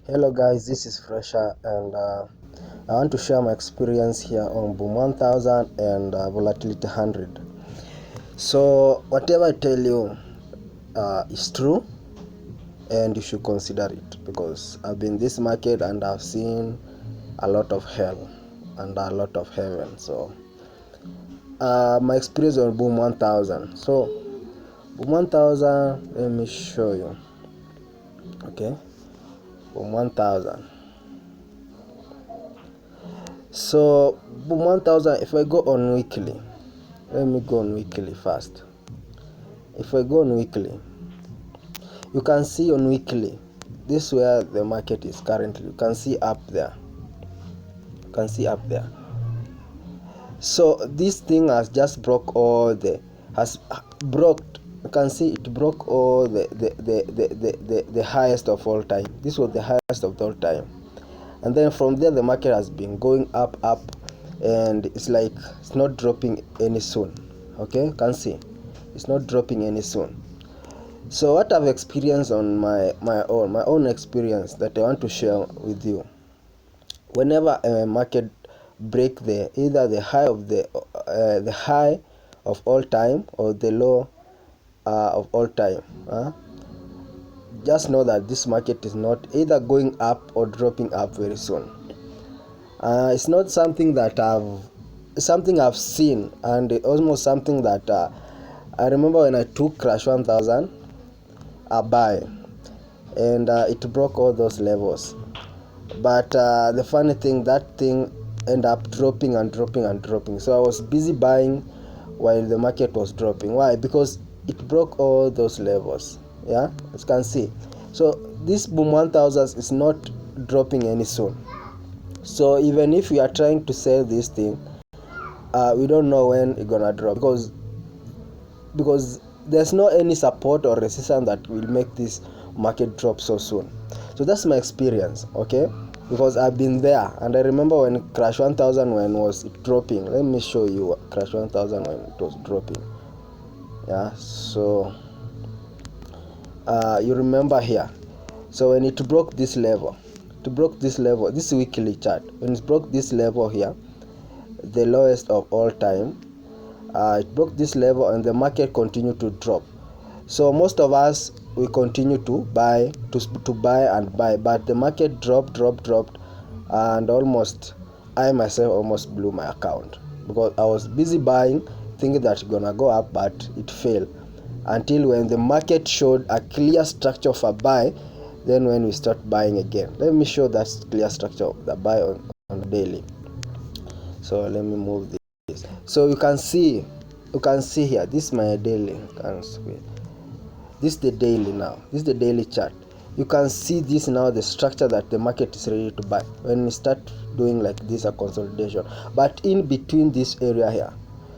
Hello guys, this is Fresher and I want to share my experience here on Boom 1000 and Volatility 100. So whatever I tell you is true and you should consider it because I've been in this market and I've seen a lot of hell and a lot of heaven. So my experience on Boom 1000. So Boom 1000, let me show you. Okay, Boom 1000. So Boom 1000, if I go on weekly, let me go on weekly first. If I go on weekly, you can see on weekly, this is where the market is currently. You can see up there. You can see up there. So this thing has just broke all the, you can see it broke all the highest of all time. This was the highest of all time. And then from there the market has been going up, and it's like it's not dropping any soon. Okay, you can see it's not dropping any soon. So what I've experienced on my own experience that I want to share with you. Whenever a market break either the high of all time or the low of all time, just know that this market is not either going up or dropping up very soon. It's not something that I've seen, and almost something that I remember when I took Crash 1000 a buy, and it broke all those levels. But the funny thing, that thing ended up dropping and dropping and dropping. So I was busy buying while the market was dropping. Why? Because it broke all those levels. Yeah, as you can see. So this Boom 1000 is not dropping any soon. So even if we are trying to sell this thing, we don't know when it's gonna drop because there's no any support or resistance that will make this market drop so soon. So that's my experience, okay? Because I've been there, and I remember when Crash 1000 when was dropping. Let me show you Crash 1000 when it was dropping. Yeah, so you remember here. So when it broke this level, this weekly chart, when it broke this level here, the lowest of all time, it broke this level and the market continued to drop. So most of us, we continue to buy and buy, but the market dropped, and I myself almost blew my account because I was busy buying, thinking that it's gonna go up, but it failed until when the market showed a clear structure of a buy. Then when we start buying again, let me show that clear structure of the buy on daily. So let me move this. So you can see here, this is my daily. This is the daily now. This is the daily chart. You can see this now, the structure that the market is ready to buy when we start doing like this, a consolidation, but in between this area here.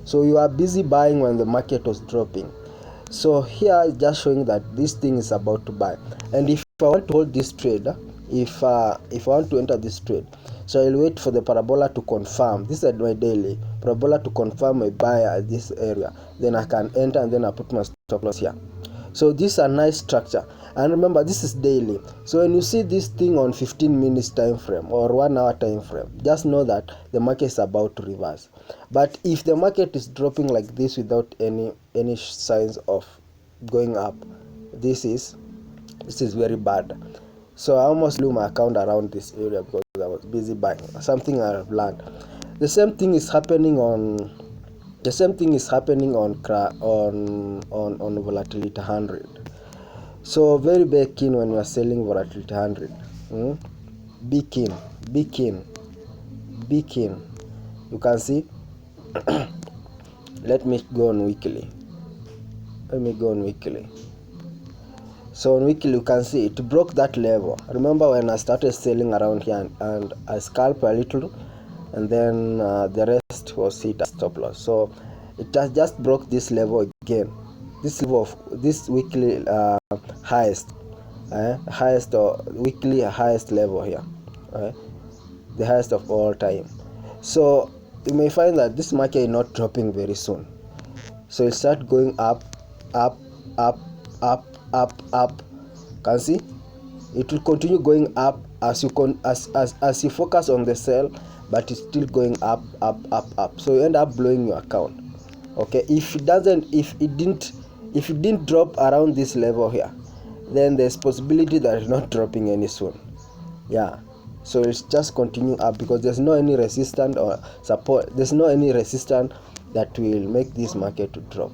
So you are busy buying when the market was dropping. So here just showing that this thing is about to buy. And if I want to hold this trade, if I want to enter this trade, so I'll wait for the parabola to confirm. This is my daily parabola to confirm my buy at this area. Then I can enter, and then I put my stop loss here. So this is a nice structure, and remember this is daily. So when you see this thing on 15 minutes time frame or 1 hour time frame, just know that the market is about to reverse. But if the market is dropping like this without any signs of going up, this is very bad. So I almost blew my account around this area because I was busy buying, something I've learned. The same thing is happening on volatility 100. So very keen when you are selling volatility 100. Be keen. You can see. Let me go on weekly. So on weekly, you can see it broke that level. Remember when I started selling around here, and I scalped a little, and then the rest was hit as stop loss. So it has just broke this level again. This level of this weekly highest or weekly highest level here, the highest of all time. So you may find that this market is not dropping very soon. So it start going up. Can see it will continue going up as you focus on the sell, but it's still going up. So you end up blowing your account. Okay, if it didn't drop around this level here, then there's possibility that it's not dropping any soon. Yeah, so it's just continue up because there's no any resistance or support. There's no any resistance that will make this market to drop.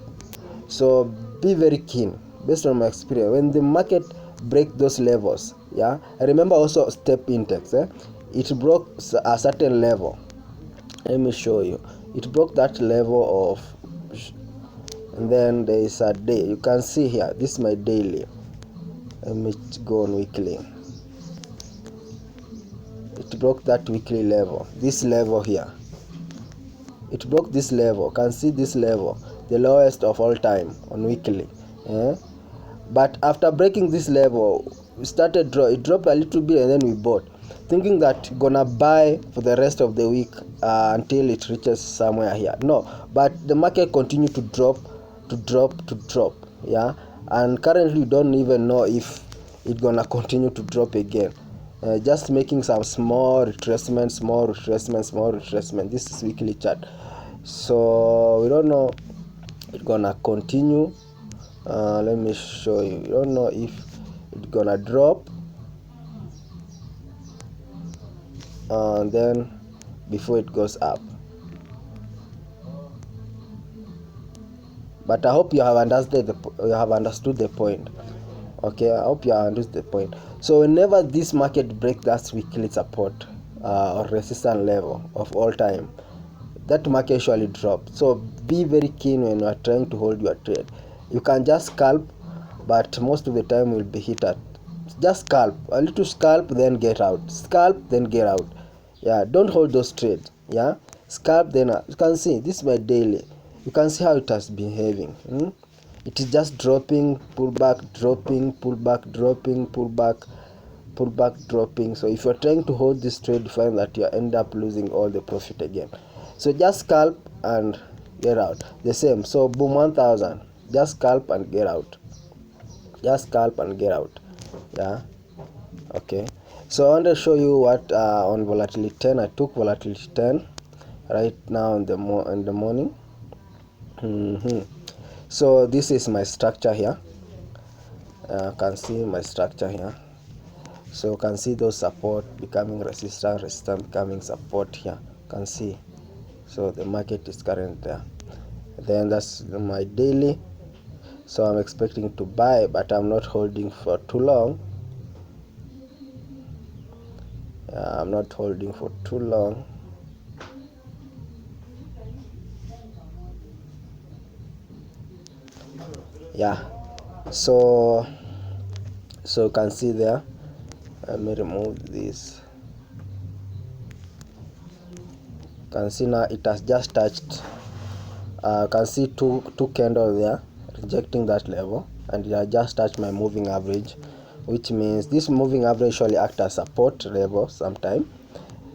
So be very keen. Based on my experience, when the market break those levels, yeah, I remember also step index, it broke a certain level. Let me show you. It broke that level of, and then there is a day. You can see here, this is my daily. Let me go on weekly. It broke that weekly level, this level here. It broke this level. You can see this level, the lowest of all time on weekly. But after breaking this level, we started it dropped a little bit, and then we bought, thinking that gonna buy for the rest of the week until it reaches somewhere here. No, but the market continued to drop. Yeah, and currently we don't even know if it's gonna continue to drop again. Just making some small retracement. This is weekly chart, so we don't know it's gonna continue. Let me show you. You don't know if it's gonna drop and then before it goes up. But I hope you have understood the point. Okay, I hope you have understood the point. So whenever this market breaks that weekly support or resistance level of all time, that market usually drops. So be very keen when you are trying to hold your trade. You can just scalp, but most of the time will be hit at. Just scalp, a little scalp, then get out. Scalp, then get out. Yeah, don't hold those trades. Yeah, scalp, then you can see this is my daily. You can see how it has been behaving. It is just dropping, pull back, dropping, pull back, dropping, pull back, dropping. So if you're trying to hold this trade, you find that you end up losing all the profit again. So just scalp and get out. The same. So boom, 1000. Just scalp and get out. Just scalp and get out. Yeah. Okay. So I want to show you what on volatility 10. I took volatility 10 right now in the morning. So this is my structure here. Can see my structure here. So you can see those support becoming resistance becoming support here. Can see. So the market is current there. Then that's my daily. So I'm expecting to buy, but I'm not holding for too long. I'm not holding for too long. Yeah, so you can see there. Let me remove this. You can see now it has just touched. You can see two candles there rejecting that level, and it has just touched my moving average, which means this moving average usually acts as support level sometime.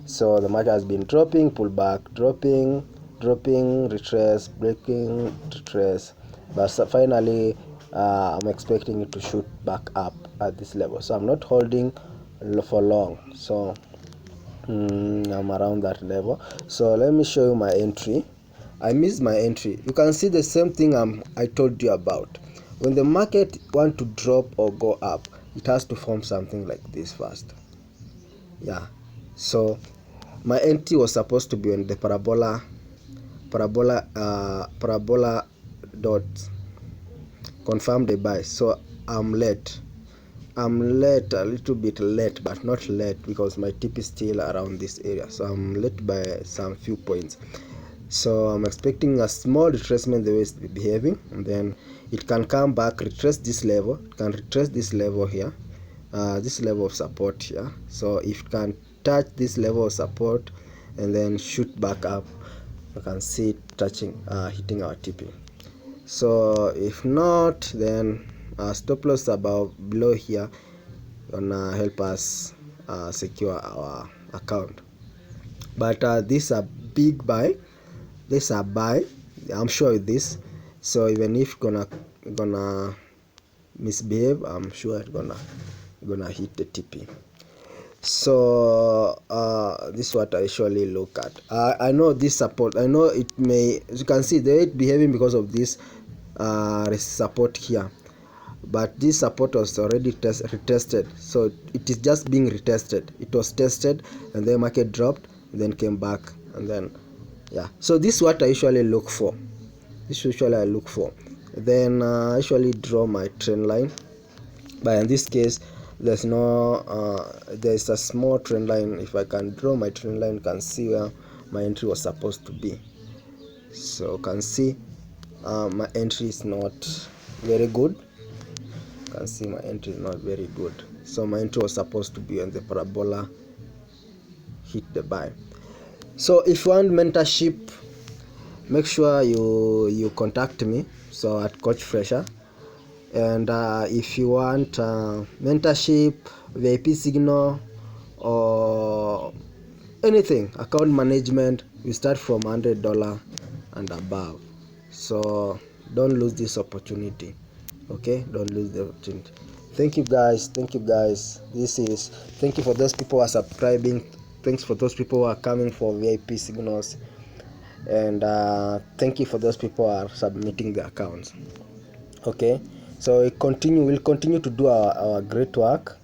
So the market has been dropping, pull back, dropping, retrace, breaking, retrace, but finally I'm expecting it to shoot back up at this level. So I'm not holding for long. So I'm around that level. So let me show you my entry. I missed my entry. You can see the same thing I told you about. When the market want to drop or go up, it has to form something like this first. Yeah. So my entry was supposed to be on the parabola dots. Confirm the buy. So I'm late a little bit late, but not late because my tip is still around this area. So I'm late by some few points. So I'm expecting a small retracement the way it's behaving, and then it can come back, retrace this level. It can retrace this level here, this level of support here. So if it can touch this level of support and then shoot back up, you can see it touching, hitting our TP. So if not, then stop loss about below here gonna help us secure our account. But this is a big buy. This is a buy. I'm sure with this. So even if gonna misbehave, I'm sure it's gonna you're gonna hit the TP. So this is what I usually look at. I know this support, I know it may, as you can see, they ain't behaving because of this support here, but this support was already retested, so it is just being retested. It was tested and then market dropped and then came back, and then yeah, so this is what I usually look for. Then I usually draw my trend line, but in this case there's no there's a small trend line. If I can draw my trend line, you can see where my entry was supposed to be. So you can see my entry is not very good. You can see my entry is not very good. So my entry was supposed to be on the parabola, hit the buy. So if you want mentorship, make sure you contact me, so at Coach Fresher. And if you want mentorship, VIP signal, or anything, account management, we start from $100 and above. So don't lose this opportunity. Okay, don't lose the opportunity. Thank you guys. Thank you for those people who are subscribing. Thanks for those people who are coming for VIP signals, and thank you for those people who are submitting the accounts. Okay, so we'll continue to do our great work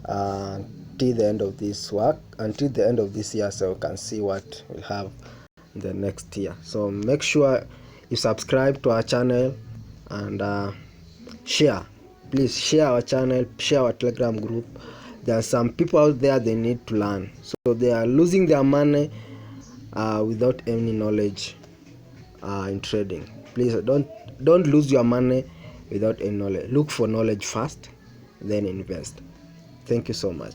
till the end of this year, so we can see what we'll have in the next year. So make sure you subscribe to our channel and share. Please share our channel, share our Telegram group. There are some people out there, they need to learn, so they are losing their money without any knowledge in trading. Please don't lose your money without any knowledge. Look for knowledge first, then invest. Thank you so much.